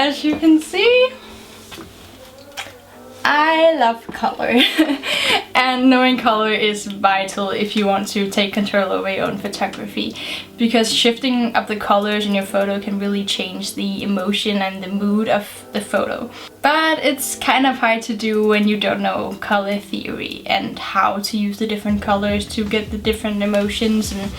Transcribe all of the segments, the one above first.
as you can see, I love color. And knowing color is vital if you want to take control over your own photography, because shifting up the colors in your photo can really change the emotion and the mood of the photo. But it's kind of hard to do when you don't know color theory and how to use the different colors to get the different emotions and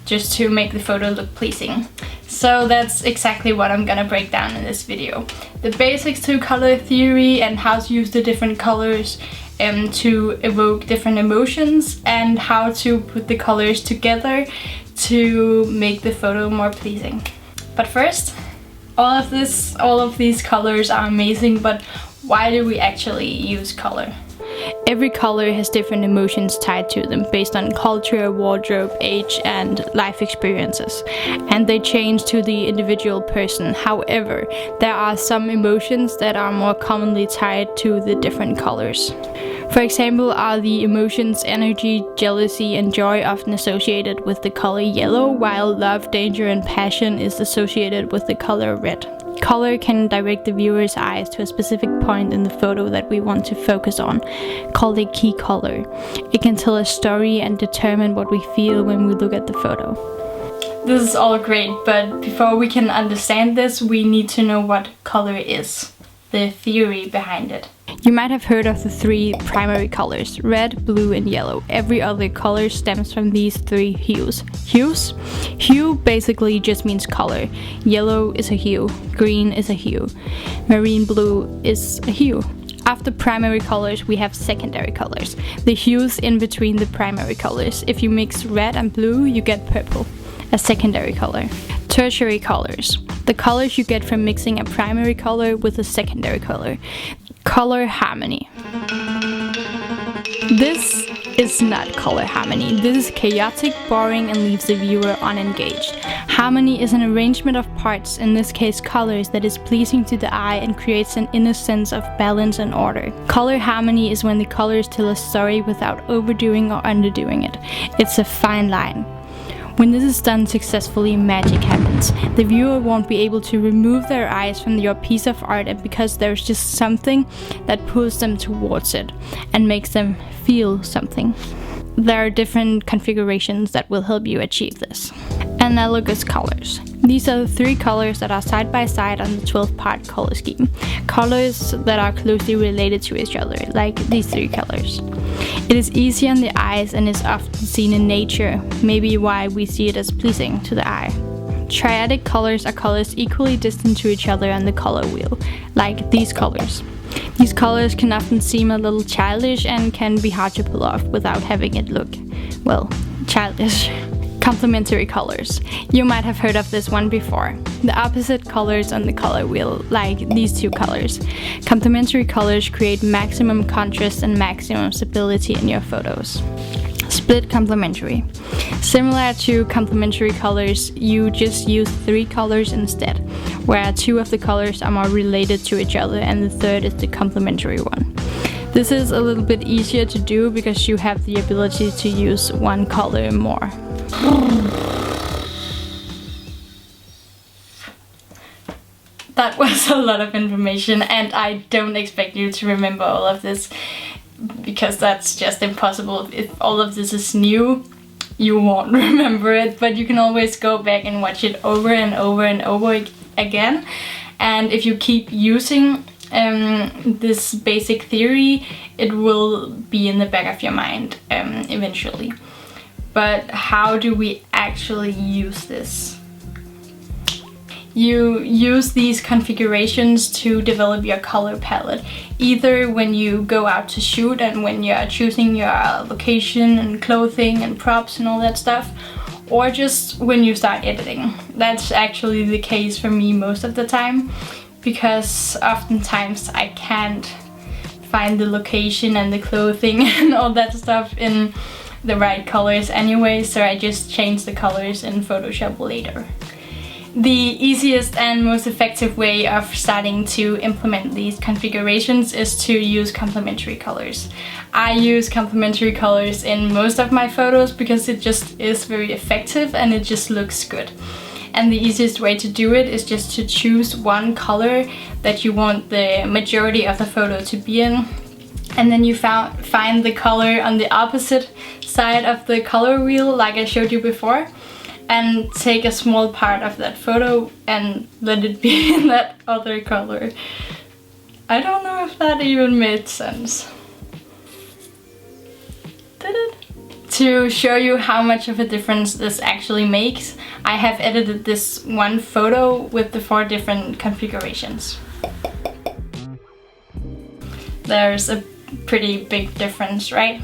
just to make the photo look pleasing. So that's exactly what I'm gonna break down in this video. The basics to color theory and how to use the different colors to evoke different emotions, and how to put the colors together to make the photo more pleasing. But first, all of these colors are amazing, but why do we actually use color? Every color has different emotions tied to them based on culture, wardrobe, age, and life experiences, and they change to the individual person. However, there are some emotions that are more commonly tied to the different colors. For example, are the emotions energy, jealousy, and joy often associated with the color yellow, while love, danger, and passion is associated with the color red. Color can direct the viewer's eyes to a specific point in the photo that we want to focus on, called a key color. It can tell a story and determine what we feel when we look at the photo. This is all great, but before we can understand this, we need to know what color is, the theory behind it. You might have heard of the three primary colors: red, blue, and yellow. Every other color stems from these three hues. Hues? Hue basically just means color. Yellow is a hue, green is a hue, marine blue is a hue. After primary colors, we have secondary colors, the hues in between the primary colors. If you mix red and blue, you get purple, a secondary color. Tertiary colors, the colors you get from mixing a primary color with a secondary color. Color harmony. This is not color harmony. This is chaotic, boring, and leaves the viewer unengaged. Harmony is an arrangement of parts, in this case colors, that is pleasing to the eye and creates an inner sense of balance and order. Color harmony is when the colors tell a story without overdoing or underdoing it. It's a fine line. When this is done successfully, magic happens. The viewer won't be able to remove their eyes from your piece of art, and because there's just something that pulls them towards it and makes them feel something. There are different configurations that will help you achieve this. Analogous colors. These are the three colors that are side by side on the 12-part color scheme. Colors that are closely related to each other, like these three colors. It is easy on the eyes and is often seen in nature, maybe why we see it as pleasing to the eye. Triadic colors are colors equally distant to each other on the color wheel, like these colors. These colors can often seem a little childish and can be hard to pull off without having it look, well, childish. Complementary colors. You might have heard of this one before. The opposite colors on the color wheel, like these two colors. Complementary colors create maximum contrast and maximum stability in your photos. Split complementary. Similar to complementary colors, you just use three colors instead, where two of the colors are more related to each other and the third is the complementary one. This is a little bit easier to do because you have the ability to use one color more. That was a lot of information, and I don't expect you to remember all of this, because that's just impossible. If all of this is new, you won't remember it, but you can always go back and watch it over and over and over again. And if you keep using this basic theory, it will be in the back of your mind eventually. But how do we actually use this? You use these configurations to develop your color palette, either when you go out to shoot and when you're choosing your location and clothing and props and all that stuff, or just when you start editing. That's actually the case for me most of the time, because oftentimes I can't find the location and the clothing and all that stuff in the right colors anyway, so I just change the colors in Photoshop later. The easiest and most effective way of starting to implement these configurations is to use complementary colors. I use complementary colors in most of my photos because it just is very effective and it just looks good. and the easiest way to do it is just to choose one color that you want the majority of the photo to be in, and then you find the color on the opposite side of the color wheel like I showed you before, and take a small part of that photo and let it be in that other color. I don't know if that even made sense. Did it? To show you how much of a difference this actually makes, I have edited this one photo with the 4 different configurations. There's a pretty big difference, right?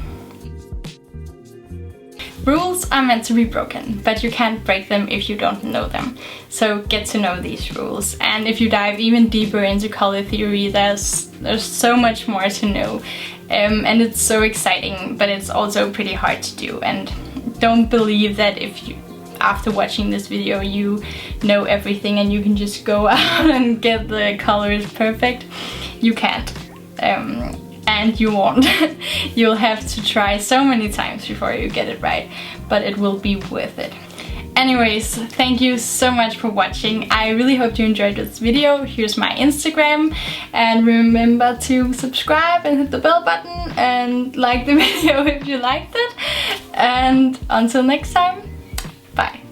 Rules are meant to be broken, but you can't break them if you don't know them. So get to know these rules. And if you dive even deeper into color theory, there's so much more to know. And it's so exciting, but it's also pretty hard to do. And don't believe that if you, after watching this video, you know everything and you can just go out and get the colors perfect. You can't. And you won't. You'll have to try so many times before you get it right, but it will be worth it. Anyways, thank you so much for watching. I really hope you enjoyed this video. Here's my Instagram, and remember to subscribe and hit the bell button and like the video if you liked it. And until next time, bye.